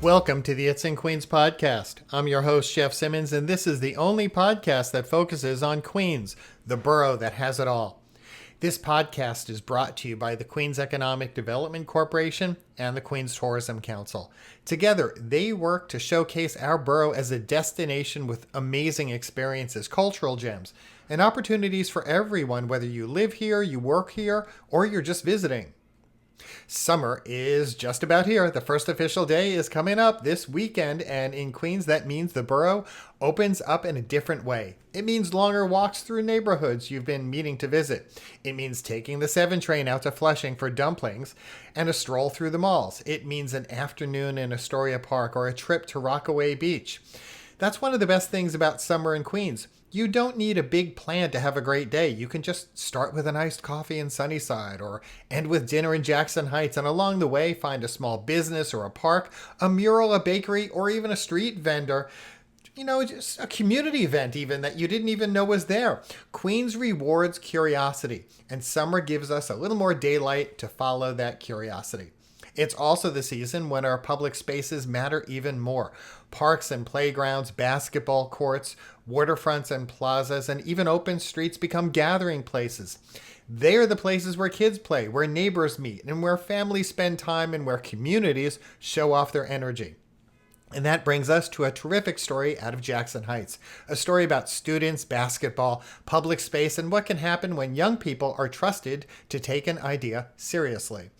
Welcome to the It's in Queens podcast. I'm your host, Jeff Simmons, and this is the only podcast that focuses on Queens, the borough that has it all. This podcast is brought to you by the Queens Economic Development Corporation and the Queens Tourism Council. Together, they work to showcase our borough as a destination with amazing experiences, cultural gems, and opportunities for everyone, whether you live here, you work here, or you're just visiting. Summer is just about here. The first official day is coming up this weekend, and in Queens, that means the borough opens up in a different way. It means longer walks through neighborhoods you've been meaning to visit. It means taking the 7 train out to Flushing for dumplings and a stroll through the malls. It means an afternoon in Astoria Park or a trip to Rockaway Beach. That's one of the best things about summer in Queens. You don't need a big plan to have a great day. You can just start with an iced coffee in Sunnyside or end with dinner in Jackson Heights, and along the way find a small business or a park, a mural, a bakery, or even a street vendor. Just a community event even that you didn't even know was there. Queens rewards curiosity, and summer gives us a little more daylight to follow that curiosity. It's also the season when our public spaces matter even more. Parks and playgrounds, basketball courts, waterfronts and plazas, and even open streets become gathering places. They are the places where kids play, where neighbors meet, and where families spend time, and where communities show off their energy. And that brings us to a terrific story out of Jackson Heights, a story about students, basketball, public space, and what can happen when young people are trusted to take an idea seriously.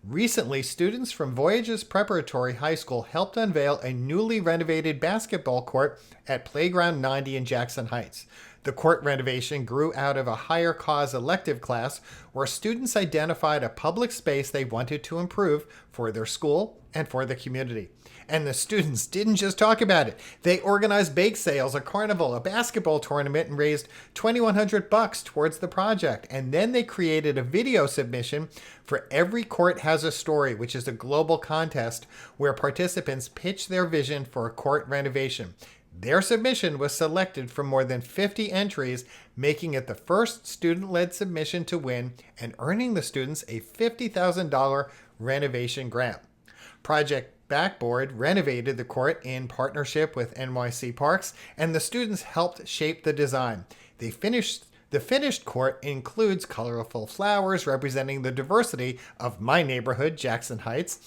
Recently, students from Voyages Preparatory High School helped unveil a newly renovated basketball court at Playground 90 in Jackson Heights. The court renovation grew out of a higher cause elective class where students identified a public space they wanted to improve for their school and for the community. And the students didn't just talk about it. They organized bake sales, a carnival, a basketball tournament, and raised $2,100 towards the project. And then they created a video submission for Every Court Has a Story, which is a global contest where participants pitch their vision for a court renovation. Their submission was selected from more than 50 entries, making it the first student-led submission to win and earning the students a $50,000 renovation grant. Project Backboard renovated the court in partnership with NYC Parks, and the students helped shape the design. The finished court includes colorful flowers representing the diversity of my neighborhood, Jackson Heights.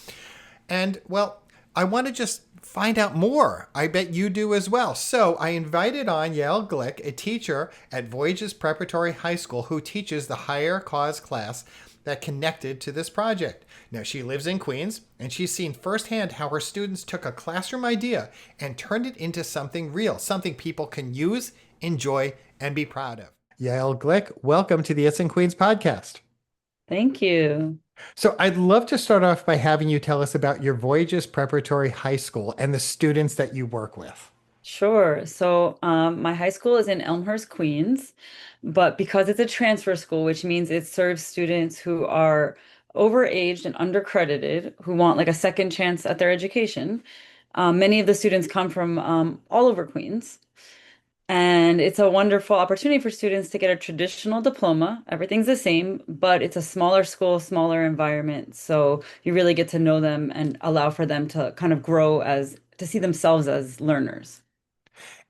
And, well, I want to just find out more. I bet you do as well. So I invited on Yael Glick, a teacher at Voyages Preparatory High School who teaches the higher cause class that connected to this project. Now, she lives in Queens, and she's seen firsthand how her students took a classroom idea and turned it into something real, something people can use, enjoy, and be proud of. Yael Glick, welcome to the It's in Queens podcast. Thank you. So I'd love to start off by having you tell us about your Voyages Preparatory High School and the students that you work with. Sure. My high school is in Elmhurst, Queens, but because it's a transfer school, which means it serves students who are overaged and undercredited, who want like a second chance at their education. Many of the students come from all over Queens. And it's a wonderful opportunity for students to get a traditional diploma. Everything's the same, but it's a smaller school, smaller environment. So you really get to know them and allow for them to kind of grow to see themselves as learners.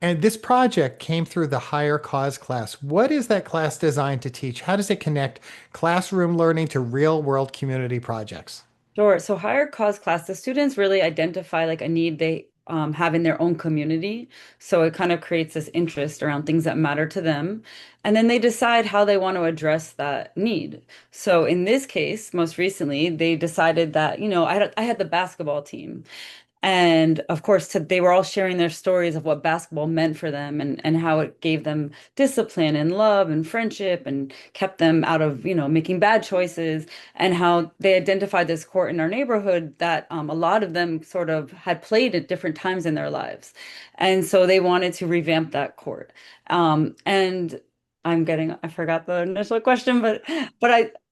And this project came through the higher cause class. What is that class designed to teach? How does it connect classroom learning to real world community projects? Sure. So higher cause class, the students really identify like a need they have in their own community. So it kind of creates this interest around things that matter to them. And then they decide how they want to address that need. So in this case, most recently, they decided that, I had the basketball team. And of course, they were all sharing their stories of what basketball meant for them and how it gave them discipline and love and friendship and kept them out of, making bad choices, and how they identified this court in our neighborhood that a lot of them sort of had played at different times in their lives. And so they wanted to revamp that court. And I forgot the initial question, but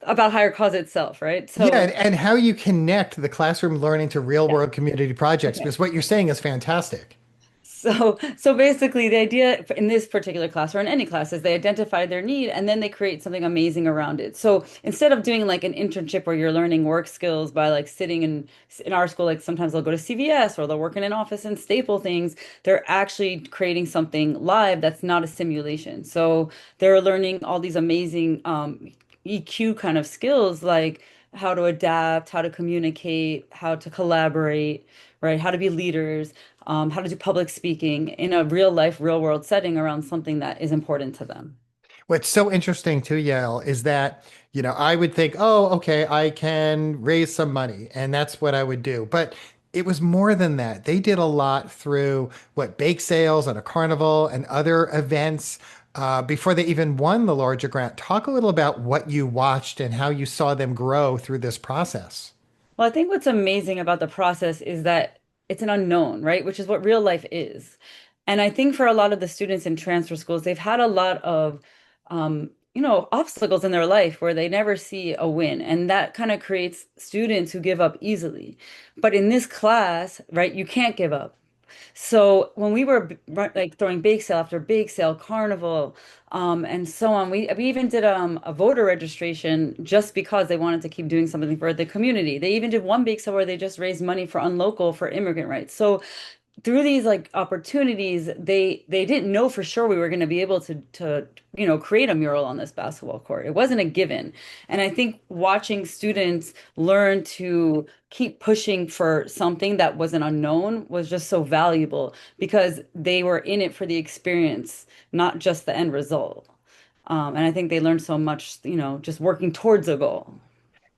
about higher cause itself, right? Yeah, So and how you connect the classroom learning to real yeah. world community projects, Okay. because what you're saying is fantastic. So basically, the idea in this particular class or in any class is they identify their need and then they create something amazing around it. So instead of doing like an internship where you're learning work skills by like sitting in our school, like sometimes they'll go to CVS or they'll work in an office and staple things, they're actually creating something live that's not a simulation. So they're learning all these amazing EQ kind of skills like how to adapt, how to communicate, how to collaborate, right? How to be leaders, how to do public speaking in a real life, real world setting around something that is important to them. What's so interesting too, Yael, is that, I would think, oh, okay, I can raise some money, and that's what I would do. But it was more than that. They did a lot through bake sales and a carnival and other events before they even won the larger grant. Talk a little about what you watched and how you saw them grow through this process. Well, I think what's amazing about the process is that it's an unknown, right? Which is what real life is. And I think for a lot of the students in transfer schools, they've had a lot of, obstacles in their life where they never see a win. And that kind of creates students who give up easily. But in this class, right, you can't give up. So when we were like throwing bake sale after bake sale, carnival, and so on, we even did a voter registration just because they wanted to keep doing something for the community. They even did one bake sale where they just raised money for Unlocal for immigrant rights. So through these like opportunities, they didn't know for sure we were going to be able to create a mural on this basketball court. It wasn't a given. And I think watching students learn to keep pushing for something that was an unknown was just so valuable because they were in it for the experience, not just the end result. And I think they learned so much, just working towards a goal.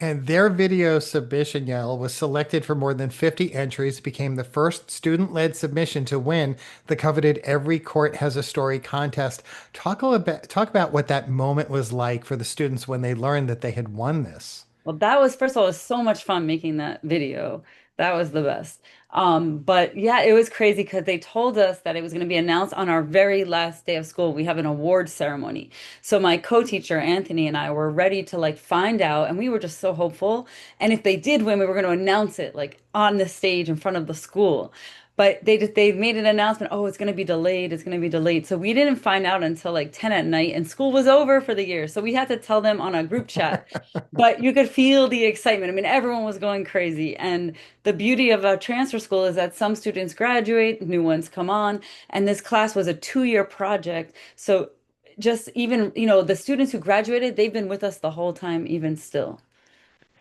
And their video submission, Yael, was selected for more than 50 entries, became the first student-led submission to win the coveted Every Court Has a Story contest. Talk about what that moment was like for the students when they learned that they had won this. Well, that was, first of all, it was so much fun making that video. That was the best. But yeah, it was crazy because they told us that it was going to be announced on our very last day of school. We have an award ceremony. So my co-teacher, Anthony, and I were ready to like find out, and we were just so hopeful. And if they did win, we were going to announce it like on the stage in front of the school. But they made an announcement, oh, it's going to be delayed. It's going to be delayed. So we didn't find out until like 10 at night, and school was over for the year. So we had to tell them on a group chat. But you could feel the excitement. I mean, everyone was going crazy. And the beauty of a transfer school is that some students graduate, new ones come on, and this class was a 2-year project. So just even, the students who graduated, they've been with us the whole time, even still,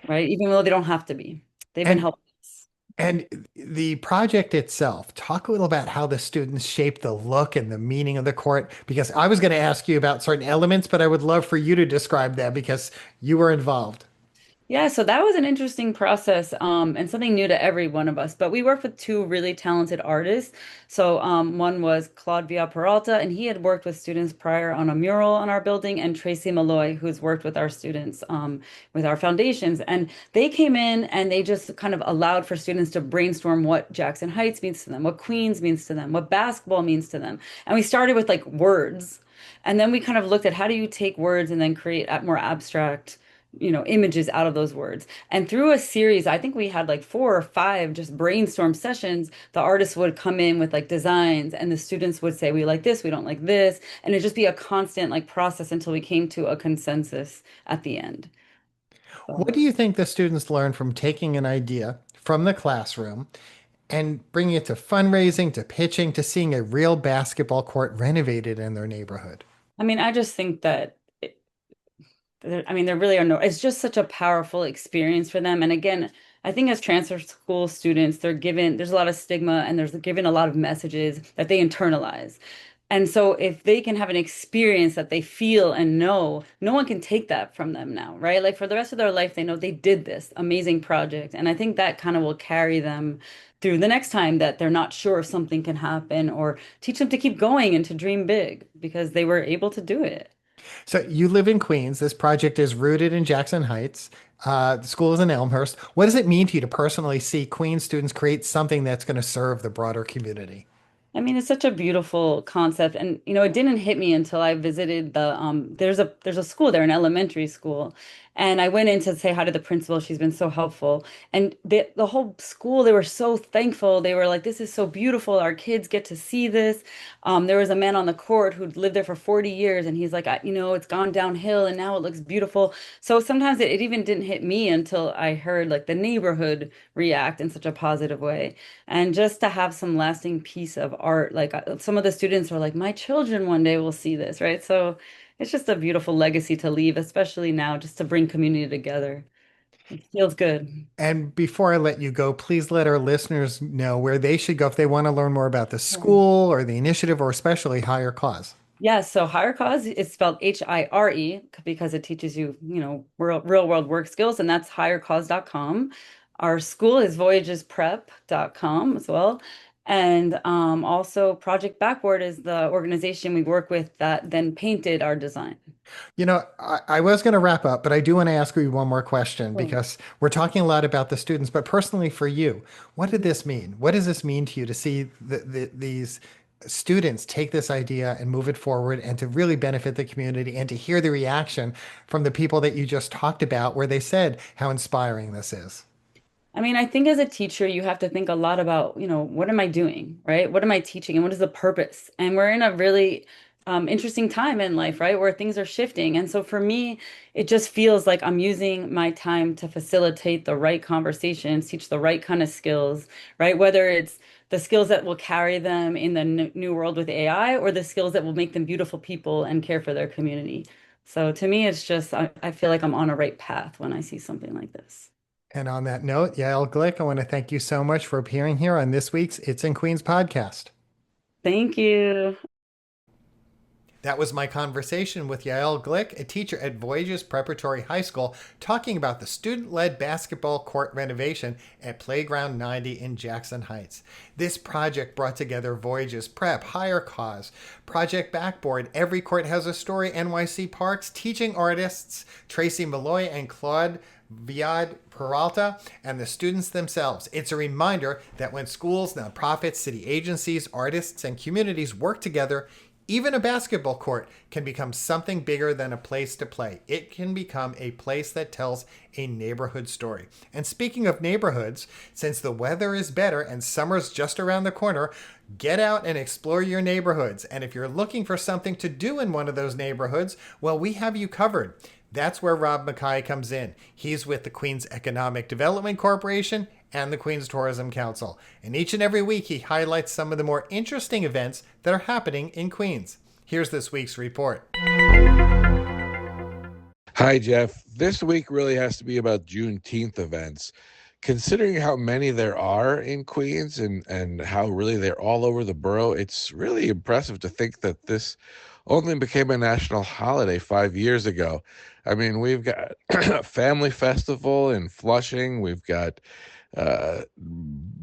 right? Even though they don't have to be. They've been And helping us. and the project itself, talk a little about how the students shaped the look and the meaning of the court, because I was going to ask you about certain elements, but I would love for you to describe them because you were involved. Yeah, so that was an interesting process, and something new to every one of us. But we worked with two really talented artists. So one was Claude Peralta, and he had worked with students prior on a mural on our building, and Tracy Malloy, who's worked with our students with our foundations. And they came in and they just kind of allowed for students to brainstorm what Jackson Heights means to them, what Queens means to them, what basketball means to them. And we started with like words, and then we kind of looked at how do you take words and then create more abstract images out of those words. And through a series, I think we had like 4 or 5 just brainstorm sessions. The artists would come in with like designs, and the students would say, we like this, we don't like this. And it'd just be a constant like process until we came to a consensus at the end. So, What do you think the students learn from taking an idea from the classroom and bringing it to fundraising, to pitching, to seeing a real basketball court renovated in their neighborhood? I mean, I just think that I mean, there really are no, it's just such a powerful experience for them. And again, I think as transfer school students, there's a lot of stigma and there's given a lot of messages that they internalize. And so if they can have an experience that they feel and know, no one can take that from them now, right? Like for the rest of their life, they know they did this amazing project. And I think that kind of will carry them through the next time that they're not sure if something can happen, or teach them to keep going and to dream big because they were able to do it. So you live in Queens. This project is rooted in Jackson Heights. The school is in Elmhurst. What does it mean to you to personally see Queens students create something that's going to serve the broader community? I mean, it's such a beautiful concept, and it didn't hit me until I visited there's a school there, an elementary school, And I went in to say hi to the principal. She's been so helpful. And the whole school, they were so thankful. They were like, this is so beautiful. Our kids get to see this. There was a man on the court who'd lived there for 40 years, and he's like, it's gone downhill and now it looks beautiful. So sometimes it even didn't hit me until I heard like the neighborhood react in such a positive way. And just to have some lasting piece of art, like some of the students were like, my children one day will see this, right? So it's just a beautiful legacy to leave, especially now, just to bring community together. It feels good. And before I let you go, please let our listeners know where they should go if they want to learn more about the Mhm. school or the initiative or especially Higher Cause. Yeah, so higher cause is spelled HIRE because it teaches you, real world work skills, and that's highercause.com. Our school is voyagesprep.com as well. And also Project Backward is the organization we work with that then painted our design. I was going to wrap up, but I do want to ask you one more question Cool. because we're talking a lot about the students, but personally for you, what did this mean? What does this mean to you to see these students take this idea and move it forward and to really benefit the community and to hear the reaction from the people that you just talked about where they said how inspiring this is? I mean, I think as a teacher, you have to think a lot about, what am I doing, right? What am I teaching and what is the purpose? And we're in a really interesting time in life, right? Where things are shifting. And so for me, it just feels like I'm using my time to facilitate the right conversations, teach the right kind of skills, right? Whether it's the skills that will carry them in the new world with AI or the skills that will make them beautiful people and care for their community. So to me, it's just, I feel like I'm on a right path when I see something like this. And on that note, Yael Glick, I want to thank you so much for appearing here on this week's It's in Queens podcast. Thank you. That was my conversation with Yael Glick, a teacher at Voyages Preparatory High School, talking about the student-led basketball court renovation at Playground 90 in Jackson Heights. This project brought together Voyages Prep, Higher Cause, Project Backboard, Every Court Has a Story, NYC Parks, teaching artists Tracy Malloy and Claude Viad Peralta, and the students themselves. It's a reminder that when schools, nonprofits, city agencies, artists, and communities work together, even a basketball court can become something bigger than a place to play. It can become a place that tells a neighborhood story. And speaking of neighborhoods, since the weather is better and summer's just around the corner, get out and explore your neighborhoods. And if you're looking for something to do in one of those neighborhoods, well, we have you covered. That's where Rob Mackay comes in. He's with the Queens Economic Development Corporation and the Queens Tourism Council. And each and every week, he highlights some of the more interesting events that are happening in Queens. Here's this week's report. Hi, Jeff. This week really has to be about Juneteenth events. Considering how many there are in Queens and how really they're all over the borough, it's really impressive to think that this only became a national holiday 5 years ago. I mean, we've got Family Festival in Flushing. We've got uh,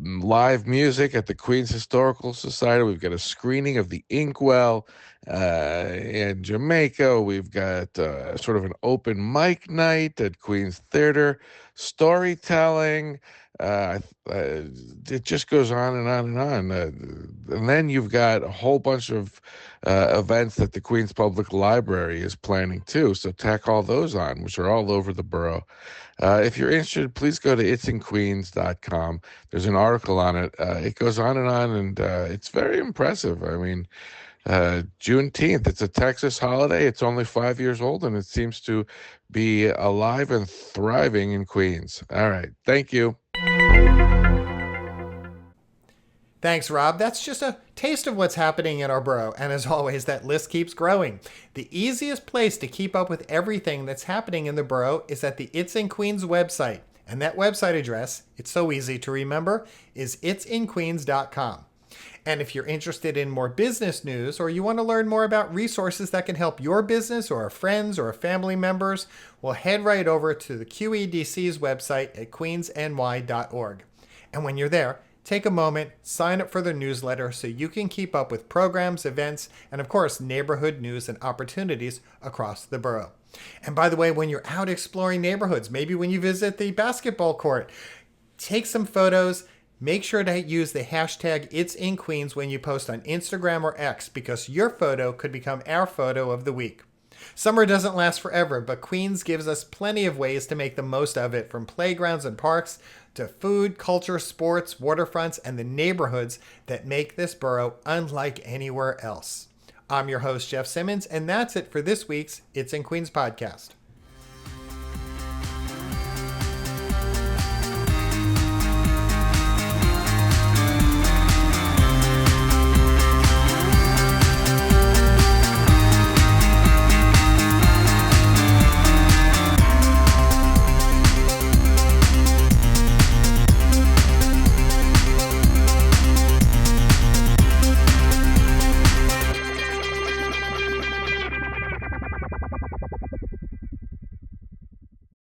live music at the Queens Historical Society. We've got a screening of The Inkwell in Jamaica. We've got sort of an open mic night at Queens Theater, storytelling. Uh, it just goes on and on and on. And then you've got a whole bunch of events that the Queens Public Library is planning too. So tack all those on, which are all over the borough. If you're interested, please go to itsinqueens.com. There's an article on it. It goes on, and it's very impressive. I mean, Juneteenth, it's a Texas holiday. It's only 5 years old, and it seems to be alive and thriving in Queens. All right. Thank you. Thanks, Rob. That's just a taste of what's happening in our borough. And as always, that list keeps growing. The easiest place to keep up with everything that's happening in the borough is at the It's in Queens website. And that website address, it's so easy to remember, is itsinqueens.com. And if you're interested in more business news or you want to learn more about resources that can help your business or friends or family members, well, head right over to the QEDC's website at queensny.org. And when you're there, take a moment, sign up for their newsletter so you can keep up with programs, events, and of course, neighborhood news and opportunities across the borough. And by the way, when you're out exploring neighborhoods, maybe when you visit the basketball court, take some photos. Make sure to use the hashtag #It'sInQueens when you post on Instagram or X because your photo could become our photo of the week. Summer doesn't last forever, but Queens gives us plenty of ways to make the most of it, from playgrounds and parks to food, culture, sports, waterfronts, and the neighborhoods that make this borough unlike anywhere else. I'm your host, Jeff Simmons, and that's it for this week's It's in Queens podcast.